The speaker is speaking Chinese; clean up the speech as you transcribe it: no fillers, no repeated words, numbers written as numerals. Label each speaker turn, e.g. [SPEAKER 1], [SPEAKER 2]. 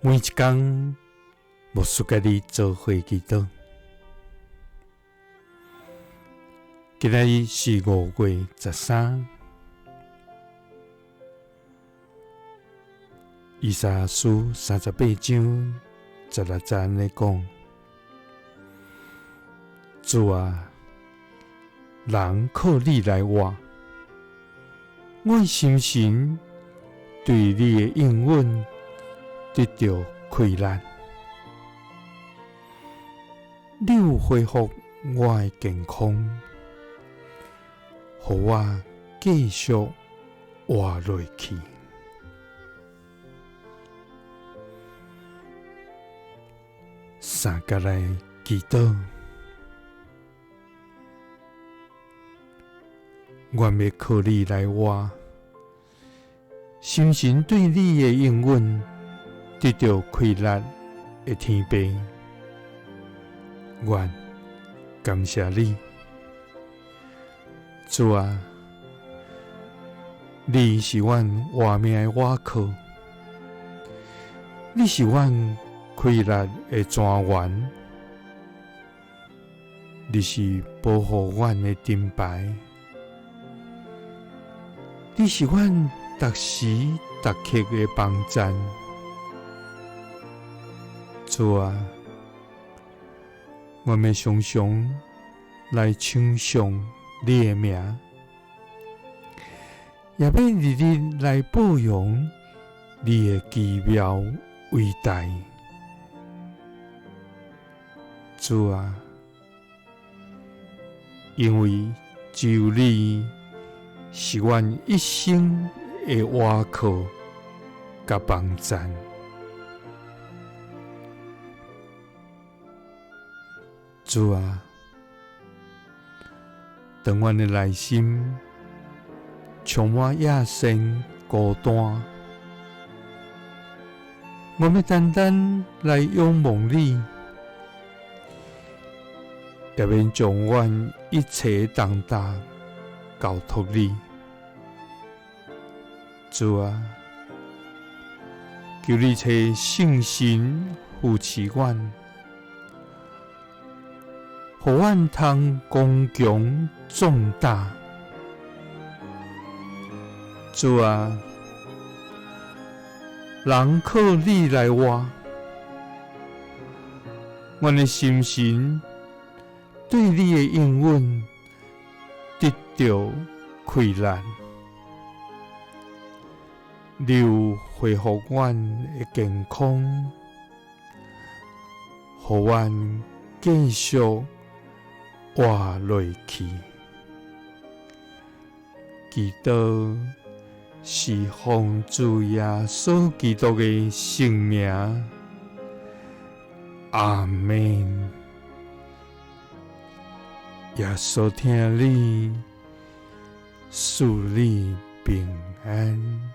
[SPEAKER 1] 每一天，牧师甲你做伙祈祷。今日是5月13，以赛亞書38章16節安尼講：主啊，人靠你來活，我的心神對你的應允得到開力。你有恢復我的健康，予我繼續活落去。三甲來祈禱，願要靠你來活，心神對你的應允得到開力的天父，願感謝你，主啊，你是阮活命的倚靠，你是阮開力的泉源，你是保護阮的盾牌，你是阮逐時逐刻的幫贊。主啊，我們常常來稱頌你的名，也要日日來保養你的奇妙偉大。主啊，因為只有你是阮一生的倚靠甲幫贊。主啊，當阮的內心充滿野心孤單，我們單單來仰望你，也免將阮一切重擔交託你。主啊，求你賜聖神扶持阮，予阮通剛強壯大。主啊，人靠你來活，阮的心神對你的應允得到開力，你有恢復阮的健康，予阮繼續活落去。祈禱是奉主耶穌基督的聖名，阿們。耶穌聽你，賜你平安。